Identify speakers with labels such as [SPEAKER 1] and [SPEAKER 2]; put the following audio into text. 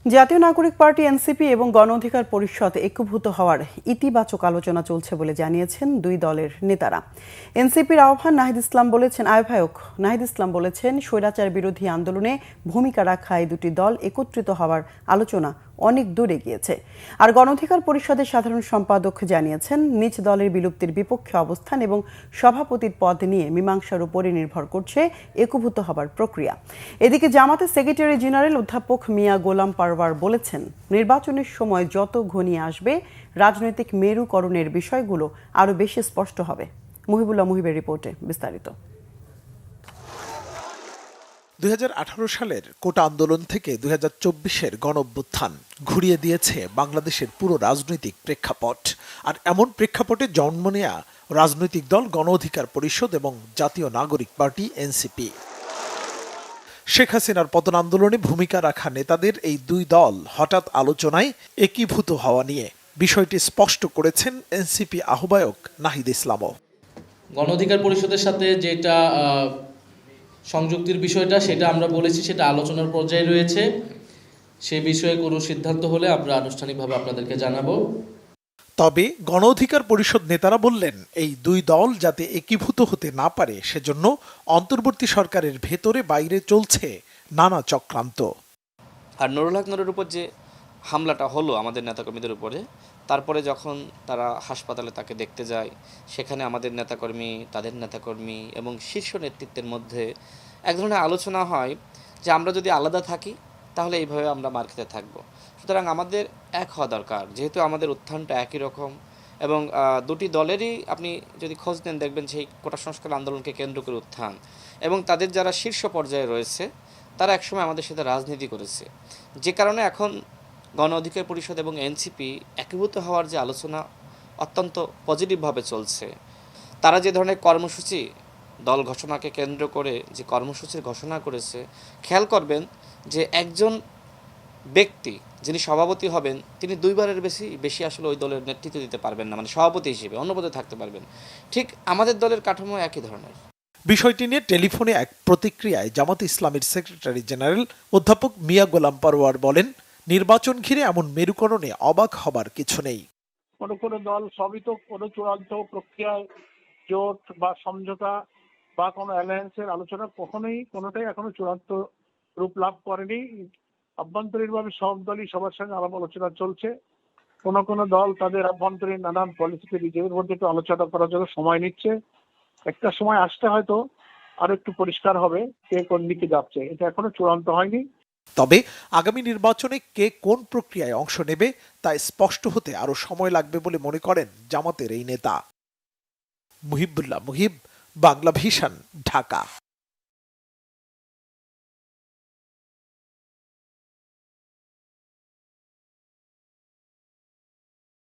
[SPEAKER 1] জাতীয় নাগরিক party NCP এবং গণ অধিকার পরিষদ একীভূত হওয়ার ইতিবাচক আলোচনা চলছে বলে জানিয়েছেন দুই দলের নেতারা। এনসিপির আহ্বায়ক নাহিদ ইসলাম বলেছেন স্বৈরাচার বিরোধী আন্দোলনে ভূমিকা রাখা এই দুটি দল একত্রিত হওয়ার আলোচনা অনেক দূরে গিয়েছে। আর গণ অধিকার পরিষদের সাধারণ সম্পাদক জানিয়েছেন নিজ দলের বিলুপ্তির বিপক্ষে অবস্থান এবং সভাপতির পদ নিয়ে মীমাংসার উপরে নির্ভর করছে একীভূত হবার প্রক্রিয়া। এদিকে জামাতের সেক্রেটারি জেনারেল অধ্যাপক মিয়া গোলাম পারওয়ার বলেছেন নির্বাচনের সময় যত ঘনিয়ে আসবে রাজনৈতিক মেরুকরণের বিষয়গুলো আরও বেশি স্পষ্ট হবে। মুহিবুল্লাহ মুহিবের রিপোর্টে বিস্তারিত।
[SPEAKER 2] 2018 সালের কোটা আন্দোলন থেকে 2024-এর গণঅভ্যুত্থান ঘুরিয়ে দিয়েছে বাংলাদেশের পুরো রাজনৈতিক প্রেক্ষাপট। আর এমন প্রেক্ষাপটে জন্ম নেয়া রাজনৈতিক দল গণ অধিকার পরিষদ এবং জাতীয় নাগরিক পার্টি এনসিপি। শেখ হাসিনার পতন আন্দোলনে ভূমিকা রাখা নেতাদের এই দুই দল হঠাৎ আলোচনায় একীভূত হওয়া নিয়ে বিষয়টি স্পষ্ট করেছেন এনসিপি আহ্বায়ক নাহিদ ইসলামও।
[SPEAKER 3] গণ অধিকার পরিষদের সাথে যেটা সংযুক্তির বিষয়টা সেটা আমরা বলেছি, সেটা আলোচনার পর্যায়ে রয়েছে। সে বিষয়ে কোনো সিদ্ধান্ত হলে আমরা আনুষ্ঠানিকভাবে আপনাদেরকে জানাবো।
[SPEAKER 2] তবে গণ অধিকার পরিষদ নেতারা বললেন এই দুই দল যাতে একীভূত হতে না পারে সেজন্য অন্তর্বর্তী সরকারের ভেতরে বাইরে চলছে নানা চক্রান্ত।
[SPEAKER 4] আর নুরুল হক নুরের উপর যে হামলাটা হলো আমাদের নেতাকর্মীদের উপরে, তারপরে যখন তারা হাসপাতালে তাকে দেখতে যায়, সেখানে আমাদের নেতাকর্মী, তাদের নেতাকর্মী এবং শীর্ষ নেতৃত্বের মধ্যে এক ধরনের আলোচনা হয় যে আমরা যদি আলাদা থাকি তাহলে এইভাবে আমরা মার খেতে থাকবো। সুতরাং আমাদের এক হওয়া দরকার, যেহেতু আমাদের উত্থানটা একই রকম এবং দুটি দলেরই আপনি যদি খোঁজ নেন দেখবেন সেই কোটা সংস্কার আন্দোলনকে কেন্দ্র করে উত্থান এবং তাদের যারা শীর্ষ পর্যায়ে রয়েছে তারা একসময় আমাদের সাথে রাজনীতি করেছে। যে কারণে এখন গণ অধিকার পরিষদ এবং এনসিপি একীভূত হওয়ার যে আলোচনা অত্যন্ত পজিটিভভাবে চলছে। তারা যে ধরনের কর্মসূচি দল ঘোষণাকে কেন্দ্র করে যে কর্মসূচির ঘোষণা করেছে, খেয়াল করবেন যে একজন ব্যক্তি যিনি সভাপতি হবেন তিনি দুইবারের বেশি আসলে ওই দলের নেতৃত্ব দিতে পারবেন না, মানে সভাপতি হিসেবে অন্য পদে থাকতে পারবেন। ঠিক আমাদের দলের কাঠামো একই ধরনের।
[SPEAKER 2] বিষয়টি নিয়ে টেলিফোনে এক প্রতিক্রিয়ায় জামাত ইসলামের সেক্রেটারি জেনারেল অধ্যাপক মিয়া গোলাম পারওয়ার বলেন নির্বাচন ঘিরে এমন মেরুকরণে অবাক হবার কিছু নেই।
[SPEAKER 5] কোনো দল সবই তো কোনো চূড়ান্ত প্রক্রিয়ায় জোট বা সমঝোতা বা কোনো অ্যালায়েন্সের আলোচনা কোনোটাই এখনো চূড়ান্ত রূপ লাভ করেনি। আভ্যন্তরীণভাবে সব দলই সবার সঙ্গে আলাপ আলোচনা চলছে। কোনো দল তাদের আভ্যন্তরীণ নানান পলিসিতে নিজেদের মধ্যে একটু আলোচনা করার জন্য সময় নিচ্ছে। একটা সময় আসতে হয়তো আরো একটু পরিষ্কার হবে কে কোন দিকে যাচ্ছে। এটা এখনো চূড়ান্ত হয়নি।
[SPEAKER 2] তবে আগামী নির্বাচনে কে কোন প্রক্রিয়ায় অংশ নেবে তা স্পষ্ট হতে আরো সময় লাগবে বলে মনে করেন জামাতের এই নেতা। মুহিবুল্লাহ মুহিব, বাংলা ভিশন, ঢাকা।